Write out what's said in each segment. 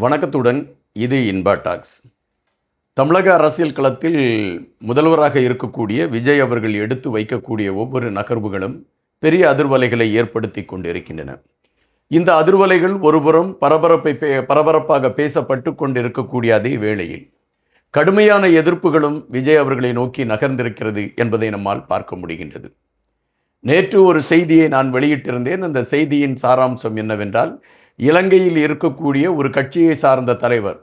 வணக்கத்துடன் இது இன்பா டாக்ஸ். தமிழக அரசியல் களத்தில் முதல்வராக இருக்கக்கூடிய விஜய் அவர்கள் எடுத்து வைக்கக்கூடிய ஒவ்வொரு நகர்வுகளும் பெரிய அதிர்வலைகளை ஏற்படுத்தி கொண்டிருக்கின்றன. இந்த அதிர்வலைகள் ஒருபுறம் பரபரப்பாக பேசப்பட்டு கொண்டிருக்கக்கூடிய அதே வேளையில் கடுமையான எதிர்ப்புகளும் விஜய் அவர்களை நோக்கி நகர்ந்திருக்கிறது என்பதை நம்மால் பார்க்க முடிகின்றது. நேற்று ஒரு செய்தியை நான் வெளியிட்டிருந்தேன். அந்த செய்தியின் சாராம்சம் என்னவென்றால், இலங்கையில் இருக்கக்கூடிய ஒரு கட்சியை சார்ந்த தலைவர்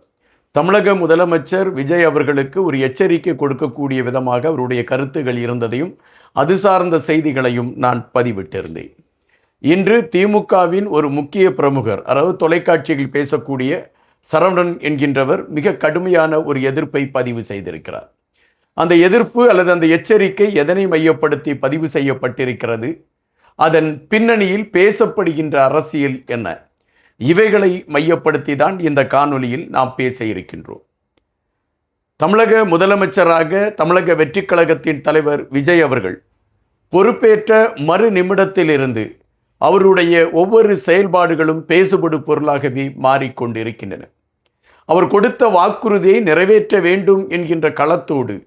தமிழக முதலமைச்சர் விஜய் அவர்களுக்கு ஒரு எச்சரிக்கை கொடுக்கக்கூடிய விதமாக அவருடைய கருத்துகள் இருந்ததையும் அது சார்ந்த செய்திகளையும் நான் பதிவிட்டிருந்தேன். இன்று திமுகவின் ஒரு முக்கிய பிரமுகர், அதாவது தொலைக்காட்சியில் பேசக்கூடிய சரவணன் என்கின்றவர் மிக கடுமையான ஒரு எதிர்ப்பை பதிவு செய்திருக்கிறார். அந்த எதிர்ப்பு அல்லது அந்த எச்சரிக்கை எதனை மையப்படுத்தி பதிவு செய்யப்பட்டிருக்கிறது, அதன் பின்னணியில் பேசப்படுகின்ற அரசியல் என்ன, இவைகளை மையப்படுத்தி தான் இந்த காணொலியில் நாம் பேச இருக்கின்றோம். தமிழக முதலமைச்சராக தமிழக வெற்றிக் கழகத்தின் தலைவர் விஜய் அவர்கள் பொறுப்பேற்ற மறு நிமிடத்திலிருந்து அவருடைய ஒவ்வொரு செயல்பாடுகளும் பேசுபடு பொருளாகவே மாறிக்கொண்டிருக்கின்றன. அவர் கொடுத்த வாக்குறுதியை நிறைவேற்ற வேண்டும் என்கின்ற களத்தோடு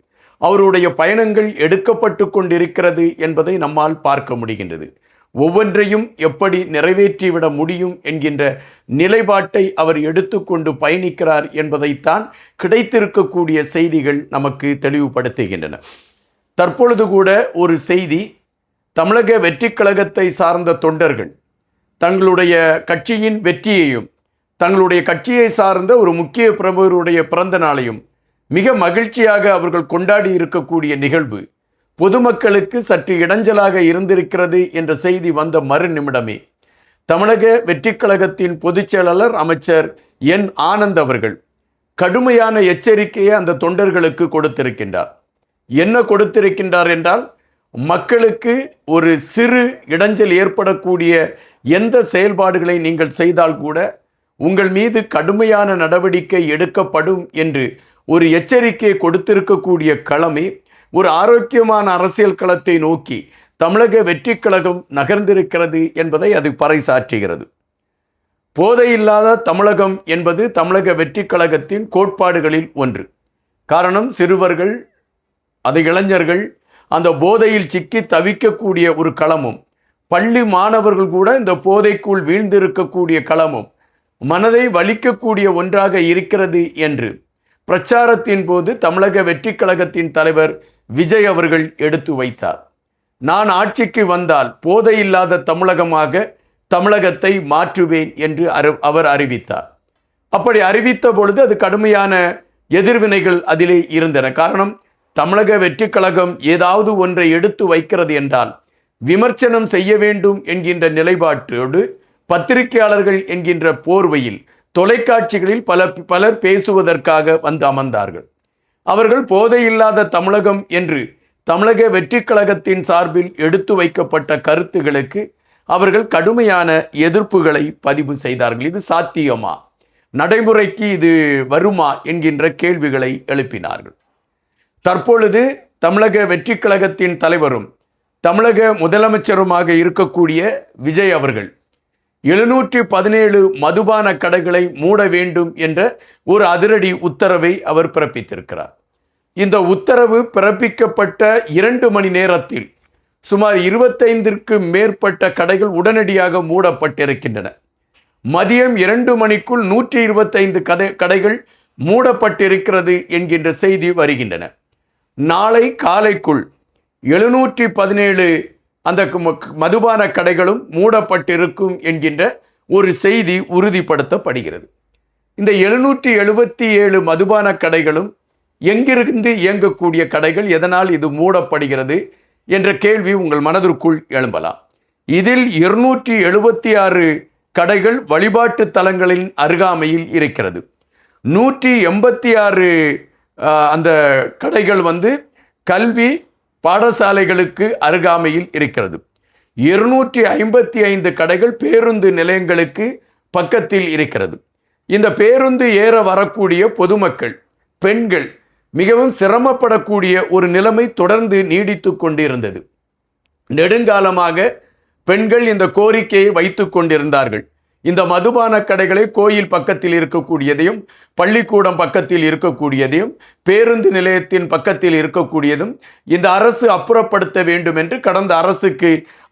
அவருடைய பயணங்கள் எடுக்கப்பட்டு கொண்டிருக்கிறது என்பதை நம்மால் பார்க்க முடிகின்றது. ஒவ்வொன்றையும் எப்படி நிறைவேற்றிவிட முடியும் என்கின்ற நிலைப்பாட்டை அவர் எடுத்துக்கொண்டு பயணிக்கிறார் என்பதைத்தான் கிடைத்திருக்கக்கூடிய செய்திகள் நமக்கு தெளிவுபடுத்துகின்றன. தற்பொழுது கூட ஒரு செய்தி, தமிழக வெற்றிக் கழகத்தை சார்ந்த தொண்டர்கள் தங்களுடைய கட்சியின் வெற்றியையும் தங்களுடைய கட்சியை சார்ந்த ஒரு முக்கிய பிரமுகருடைய பிறந்த நாளையும் மிக மகிழ்ச்சியாக அவர்கள் கொண்டாடி இருக்கக்கூடிய நிகழ்வு பொதுமக்களுக்கு சற்று இடைஞ்சலாக இருந்திருக்கிறது என்ற செய்தி வந்த மறு நிமிடமே தமிழக வெற்றிக் கழகத்தின் பொதுச் செயலாளர் அமைச்சர் என் ஆனந்த் அவர்கள் கடுமையான எச்சரிக்கையை அந்த தொண்டர்களுக்கு கொடுத்திருக்கின்றார். என்ன கொடுத்திருக்கின்றார் என்றால், மக்களுக்கு ஒரு சிறு இடைஞ்சல் ஏற்படக்கூடிய எந்த செயல்பாடுகளை நீங்கள் செய்தால் கூட உங்கள் மீது கடுமையான நடவடிக்கை எடுக்கப்படும் என்று ஒரு எச்சரிக்கை கொடுத்திருக்கக்கூடிய களமே ஒரு ஆரோக்கியமான அரசியல் களத்தை நோக்கி தமிழக வெற்றிக் கழகம் நகர்ந்திருக்கிறது என்பதை அது பறைசாற்றுகிறது. போதையில்லாத தமிழகம் என்பது தமிழக வெற்றிக் கழகத்தின் கோட்பாடுகளில் ஒன்று. காரணம், சிறுவர்கள், அது இளைஞர்கள் அந்த போதையில் சிக்கி தவிக்கக்கூடிய ஒரு களமும், பள்ளி மாணவர்கள் கூட இந்த போதைக்குள் வீழ்ந்திருக்கக்கூடிய களமும் மனதை வலிக்கக்கூடிய ஒன்றாக இருக்கிறது என்று பிரச்சாரத்தின் போது தமிழக வெற்றிக் கழகத்தின் தலைவர் விஜய் அவர்கள் எடுத்து வைத்தார். நான் ஆட்சிக்கு வந்தால் போதையில்லாத தமிழகமாக தமிழகத்தை மாற்றுவேன் என்று அவர் அறிவித்தார். அப்படி அறிவித்த பொழுது அது கடுமையான எதிர்வினைகள் அதிலே இருந்தன. காரணம், தமிழக வெற்றிக் கழகம் ஏதாவது ஒன்றை எடுத்து வைக்கிறது என்றால் விமர்சனம் செய்ய வேண்டும் என்கின்ற நிலைப்பாட்டோடு பத்திரிகையாளர்கள் என்கின்ற போர்வையில் தொலைக்காட்சிகளில் பலர் பேசுவதற்காக வந்து அமர்ந்தார்கள். அவர்கள் போதையில்லாத தமிழகம் என்று தமிழக வெற்றிக் கழகத்தின் சார்பில் எடுத்து வைக்கப்பட்ட கருத்துகளுக்கு அவர்கள் கடுமையான எதிர்ப்புகளை பதிவு செய்தார்கள். இது சாத்தியமா, நடைமுறைக்கு இது வருமா என்கின்ற கேள்விகளை எழுப்பினார்கள். தற்பொழுது தமிழக வெற்றிக் கழகத்தின் தலைவரும் தமிழக முதலமைச்சருமாக இருக்கக்கூடிய விஜய் அவர்கள் 717 மதுபான கடைகளை மூட வேண்டும் என்ற ஒரு அதிரடி உத்தரவை அவர் பிறப்பித்திருக்கிறார். இந்த உத்தரவு பிறப்பிக்கப்பட்ட 2 மணி நேரத்தில் சுமார் 25ற்கு மேற்பட்ட கடைகள் உடனடியாக மூடப்பட்டிருக்கின்றன. மதியம் 2 மணிக்குள் 125 கடைகள் மூடப்பட்டிருக்கிறது என்கின்ற செய்தி வருகின்றன. நாளை காலைக்குள் 717 அந்த மதுபான கடைகளும் மூடப்பட்டிருக்கும் என்கின்ற ஒரு செய்தி உறுதிப்படுத்தப்படுகிறது. இந்த 777 மதுபான கடைகளும் எங்கிருந்து இயங்கக்கூடிய கடைகள், எதனால் இது மூடப்படுகிறது என்ற கேள்வி உங்கள் மனதிற்குள் எழும்பலாம். இதில் 276 கடைகள் வழிபாட்டு தலங்களின் அருகாமையில் இருக்கிறது. 186 அந்த கடைகள் கல்வி பாடசாலைகளுக்கு அருகாமையில் இருக்கிறது. 255 கடைகள் பேருந்து நிலையங்களுக்கு பக்கத்தில் இருக்கிறது. இந்த பேருந்து ஏற வரக்கூடிய பொதுமக்கள், பெண்கள் மிகவும் சிரமப்படக்கூடிய ஒரு நிலைமை தொடர்ந்து நீடித்து கொண்டிருந்தது. நெடுங்காலமாக பெண்கள் இந்த கோரிக்கையை வைத்து கொண்டிருந்தார்கள். இந்த மதுபான கடைகளை கோயில் பக்கத்தில் இருக்கக்கூடியதையும், பள்ளிக்கூடம் பக்கத்தில் இருக்கக்கூடியதையும், பேருந்து நிலையத்தின் பக்கத்தில் இருக்கக்கூடியதும் இந்த அரசு அப்புறப்படுத்த வேண்டும் என்று கடந்த அரசுக்கு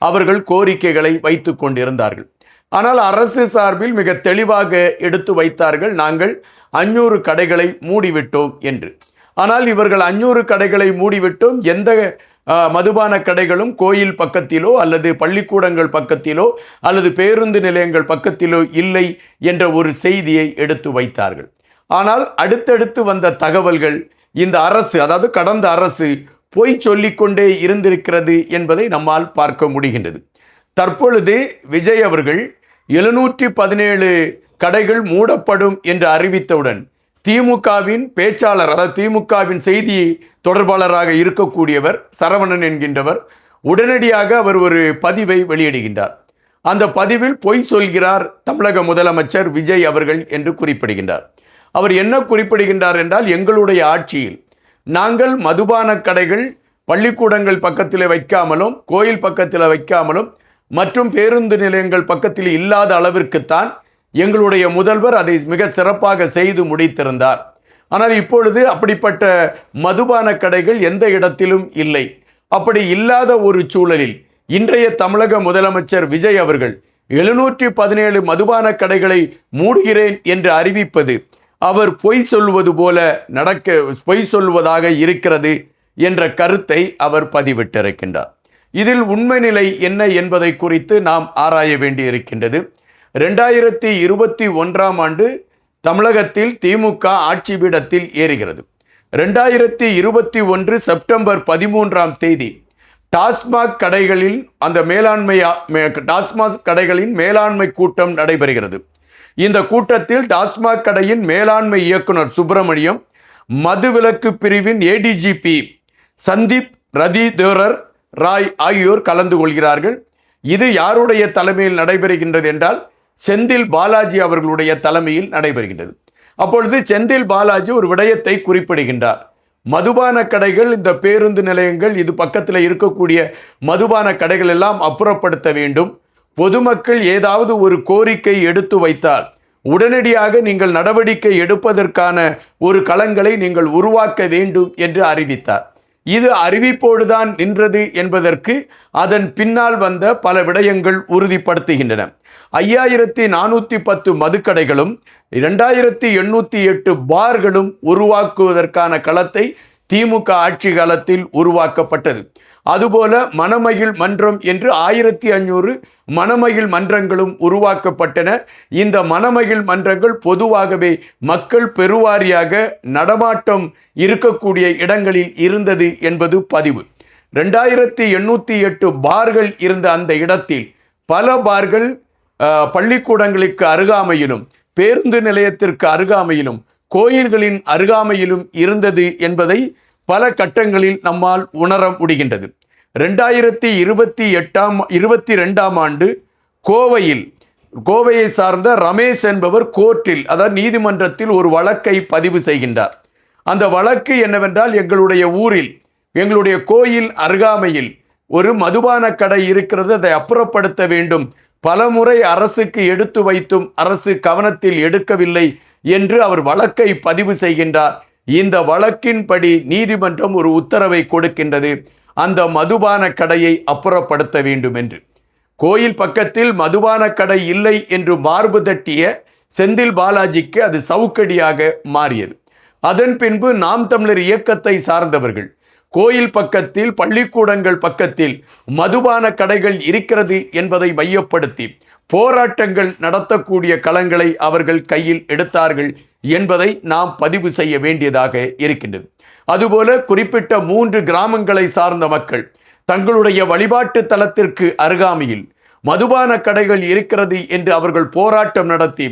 அவர்கள் கோரிக்கைகளை வைத்து கொண்டிருந்தார்கள். ஆனால் அரசு சார்பில் மிக தெளிவாக எடுத்து வைத்தார்கள், நாங்கள் 500 கடைகளை மூடிவிட்டோம் என்று. ஆனால் இவர்கள் 500 கடைகளை மூடிவிட்டோம், எந்த மதுபான கடைகளும் கோயில் பக்கத்திலோ அல்லது பள்ளிக்கூடங்கள் பக்கத்திலோ அல்லது பேருந்து நிலையங்கள் பக்கத்திலோ இல்லை என்ற ஒரு செய்தியை எடுத்து வைத்தார்கள். ஆனால் அடுத்தடுத்து வந்த தகவல்கள் இந்த அரசு, அதாவது கடந்த அரசு பொய் சொல்லிக்கொண்டே இருந்திருக்கிறது என்பதை நம்மால் பார்க்க முடிகின்றது. தற்பொழுது விஜய் அவர்கள் 717 கடைகள் மூடப்படும் என்று அறிவித்தவுடன் திமுகவின் பேச்சாளர், அதாவது திமுகவின் செய்தி தொடர்பாளராக இருக்கக்கூடியவர் சரவணன் என்கின்றவர் உடனடியாக அவர் ஒரு பதிவை வெளியிடுகின்றார். அந்த பதிவில் பொய் சொல்கிறார் தமிழக முதலமைச்சர் விஜய் அவர்கள் என்று குறிப்பிடுகின்றார். அவர் என்ன குறிப்பிடுகின்றார் என்றால், எங்களுடைய ஆட்சியில் நாங்கள் மதுபான கடைகள் பள்ளிக்கூடங்கள் பக்கத்தில் வைக்காமலும் கோயில் பக்கத்தில் வைக்காமலும் மற்றும் பேருந்து நிலையங்கள் பக்கத்தில் இல்லாத அளவிற்குத்தான் எங்களுடைய முதல்வர் அதை மிக சிறப்பாக செய்து முடித்திருந்தார். ஆனால் இப்பொழுது அப்படிப்பட்ட மதுபான கடைகள் எந்த இடத்திலும் இல்லை. அப்படி இல்லாத ஒரு சூழலில் இன்றைய தமிழக முதலமைச்சர் விஜய் அவர்கள் 717 மதுபான கடைகளை மூடுகிறேன் என்று அறிவிப்பது அவர் பொய் சொல்வது போல பொய் சொல்வதாக இருக்கிறது என்ற கருத்தை அவர் பதிவிட்டிருக்கின்றார். இதில் உண்மை நிலை என்ன என்பதை குறித்து நாம் ஆராய வேண்டியிருக்கின்றது. 2021ஆம் ஆண்டு தமிழகத்தில் திமுக ஆட்சி பீடத்தில் ஏறுகிறது. 2021 செப்டம்பர் 13ஆம் தேதி டாஸ்மாக் கடைகளில் டாஸ்மாக் கடைகளின் மேலாண்மை கூட்டம் நடைபெறுகிறது. இந்த கூட்டத்தில் டாஸ்மாக் கடையின் மேலாண்மை இயக்குனர் சுப்பிரமணியம், மதுவிலக்கு பிரிவின் ஏடிஜிபி சந்தீப் ரதிதேரர் ராய் ஆகியோர் கலந்து கொள்கிறார்கள். இது யாருடைய தலைமையில் நடைபெறுகின்றது என்றால் செந்தில் பாலாஜி அவர்களுடைய தலைமையில் நடைபெறுகின்றது. அப்பொழுது செந்தில் பாலாஜி ஒரு விடயத்தை குறிப்பிடுகின்றார். மதுபான கடைகள், இந்த பேருந்து நிலையங்கள், இது பக்கத்தில் இருக்கக்கூடிய மதுபான கடைகள் எல்லாம் அப்புறப்படுத்த வேண்டும். பொதுமக்கள் ஏதாவது ஒரு கோரிக்கை எடுத்து வைத்தால் உடனடியாக நீங்கள் நடவடிக்கை எடுப்பதற்கான ஒரு களங்களை நீங்கள் உருவாக்க வேண்டும் என்று அறிவித்தார். இது அறிவிப்போடுதான் நின்றது என்பதற்கு அதன் பின்னால் வந்த பல விடயங்கள் உறுதிப்படுத்துகின்றன. 5410 மதுக்கடைகளும் 2808 பார்களும் உருவாக்குவதற்கான களத்தை திமுக ஆட்சி காலத்தில் உருவாக்கப்பட்டது. அதுபோல மணமகிழ் மன்றம் என்று 1500 மணமகிழ் மன்றங்களும் உருவாக்கப்பட்டன. இந்த மணமகிழ் மன்றங்கள் பொதுவாகவே மக்கள் பெருவாரியாக நடமாட்டம் இருக்கக்கூடிய இடங்களில் இருந்தது என்பது பதிவு. 2808 பார்கள் இருந்த அந்த இடத்தில் பல பார்கள் பள்ளிக்கூடங்களுக்கு அருகாமையிலும் பேருந்து நிலையத்திற்கு அருகாமையிலும் கோயில்களின் அருகாமையிலும் இருந்தது என்பதை பல கட்டங்களில் நம்மால் உணர முடிகின்றது. 2022ஆம் ஆண்டு கோவையை சார்ந்த ரமேஷ் என்பவர் கோர்ட்டில், அதாவது நீதிமன்றத்தில் ஒரு வழக்கை பதிவு செய்கின்றார். அந்த வழக்கு என்னவென்றால், எங்களுடைய ஊரில், எங்களுடைய கோயில் அருகாமையில் ஒரு மதுபான கடை இருக்கிறது, அதை அப்புறப்படுத்த வேண்டும், பலமுறை அரசுக்கு எடுத்து வைத்தும் அரசு கவனத்தில் எடுக்கவில்லை என்று அவர் வழக்கை பதிவு செய்கின்றார். இந்த வழக்கின்படி நீதிமன்றம் ஒரு உத்தரவை கொடுக்கின்றது, அந்த மதுபான கடையை அப்புறப்படுத்த வேண்டும் என்று. கோயில் பக்கத்தில் மதுபான கடை இல்லை என்று மார்பு தட்டிய செந்தில் பாலாஜிக்கு அது சவுக்கடியாக மாறியது. அதன் பின்பு நாம் தமிழர் இயக்கத்தை சார்ந்தவர்கள் கோயில் பக்கத்தில் பள்ளிக்கூடங்கள் பக்கத்தில் மதுபான கடைகள் இருக்கிறது என்பதை மையப்படுத்தி போராட்டங்கள் நடத்தக்கூடிய களங்களை அவர்கள் கையில் எடுத்தார்கள் என்பதை நாம் பதிவு செய்ய வேண்டியதாக இருக்கின்றது. அதுபோல குறிப்பிட்ட 3 கிராமங்களை சார்ந்த மக்கள் தங்களுடைய வழிபாட்டு தலத்திற்கு அருகாமையில் மதுபான கடைகள் இருக்கிறது என்று அவர்கள் போராட்டம் நடத்தி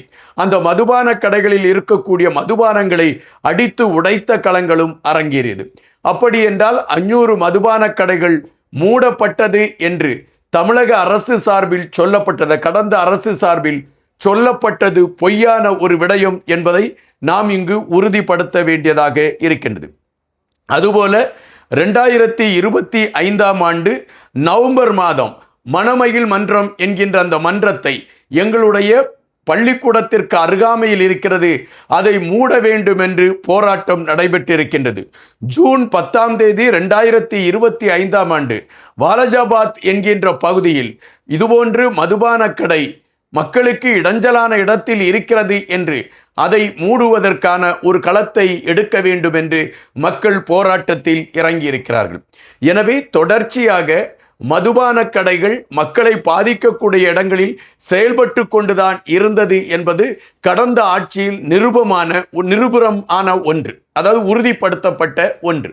அந்த மதுபான கடைகளில் இருக்கக்கூடிய மதுபானங்களை அடித்து உடைத்த களங்களும் அரங்கேறியது. அப்படி என்றால் 500 மதுபான கடைகள் மூடப்பட்டது என்று தமிழக அரசு சார்பில் சொல்லப்பட்டது, கடந்த அரசு சார்பில் சொல்லப்பட்டது பொய்யான ஒரு விடயம் என்பதை நாம் இங்கு உறுதிப்படுத்த வேண்டியதாக இருக்கின்றது. அதுபோல 2025ஆம் ஆண்டு நவம்பர் மாதம் மணமகிழ் மன்றம் என்கின்ற அந்த மன்றத்தை எங்களுடைய பள்ளிக்கூடத்திற்கு அருகாமையில் இருக்கிறது, அதை மூட வேண்டும் என்று போராட்டம் நடைபெற்றிருக்கின்றது. ஜூன் 10 2025 வாலஜாபாத் என்கின்ற பகுதியில் இதுபோன்று மதுபான கடை மக்களுக்கு இடைஞ்சலான இடத்தில் இருக்கிறது என்று அதை மூடுவதற்கான ஒரு களத்தை எடுக்க வேண்டும் என்று மக்கள் போராட்டத்தில் இறங்கியிருக்கிறார்கள். எனவே தொடர்ச்சியாக மதுபான கடைகள் மக்களை பாதிக்கக்கூடிய இடங்களில் செயல்பட்டு கொண்டுதான் இருந்தது என்பது கடந்த ஆட்சியில் நிரூபணமான ஒன்று, அதாவது உறுதிப்படுத்தப்பட்ட ஒன்று.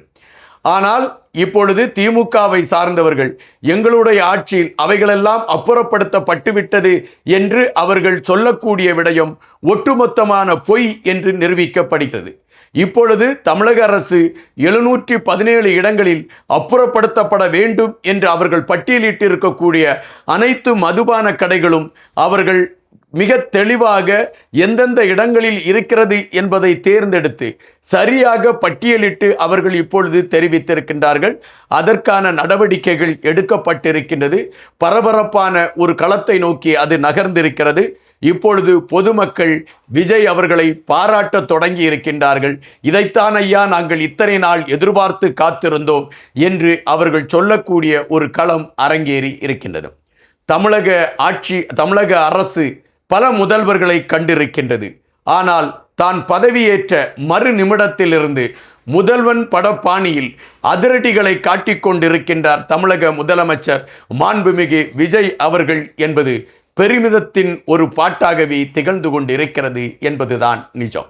ஆனால் இப்பொழுது திமுகவை சார்ந்தவர்கள் எங்களுடைய ஆட்சியில் அவைகளெல்லாம் அப்புறப்படுத்தப்பட்டுவிட்டது என்று அவர்கள் சொல்லக்கூடிய விடயம் ஒட்டுமொத்தமான பொய் என்று நிரூபிக்கப்படுகிறது. இப்பொழுது தமிழக அரசு 717 இடங்களில் அப்புறப்படுத்தப்பட வேண்டும் என்று அவர்கள் பட்டியலிட்டிருக்கக்கூடிய அனைத்து மதுபான கடைகளும் அவர்கள் மிக தெளிவாக எந்தெந்த இடங்களில் இருக்கிறது என்பதை தேர்ந்தெடுத்து சரியாக பட்டியலிட்டு அவர்கள் இப்பொழுது தெரிவித்திருக்கின்றார்கள். அதற்கான நடவடிக்கைகள் எடுக்கப்பட்டிருக்கின்றது. பரபரப்பான ஒரு களத்தை நோக்கி அது நகர்ந்திருக்கிறது. இப்பொழுது பொதுமக்கள் விஜய் அவர்களை பாராட்ட தொடங்கி இருக்கின்றார்கள். இதைத்தான் ஐயா நாங்கள் இத்தனை நாள் எதிர்பார்த்து காத்திருந்தோம் என்று அவர்கள் சொல்லக்கூடிய ஒரு களம் அரங்கேறி இருக்கின்றது. தமிழக அரசு பல முதல்வர்களை கண்டிருக்கின்றது. ஆனால் தான் பதவியேற்ற மறு நிமிடத்திலிருந்து முதல்வன் படப்பாணியில் அதிரடிகளை காட்டிக்கொண்டிருக்கின்றார் தமிழக முதலமைச்சர் மாண்புமிகு விஜய் அவர்கள் என்பது பெருமிதத்தின் ஒரு பாட்டாகவே திகழ்ந்து கொண்டிருக்கிறது என்பதுதான் நிஜம்.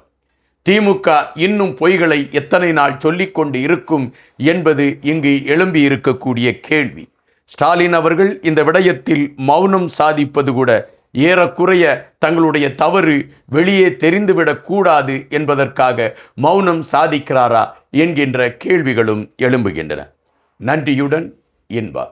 திமுக இன்னும் பொய்களை எத்தனை நாள் சொல்லிக்கொண்டு இருக்கும் என்பது இங்கு எழும்பி இருக்கக்கூடிய கேள்வி. ஸ்டாலின் அவர்கள் இந்த விடயத்தில் மௌனம் சாதிப்பது கூட ஏறக்குறைய தங்களுடைய தவறு வெளியே தெரிந்துவிடக் கூடாது என்பதற்காக மௌனம் சாதிக்கிறாரா என்கின்ற கேள்விகளும் எழும்புகின்றன. நன்றியுடன் இன்பா.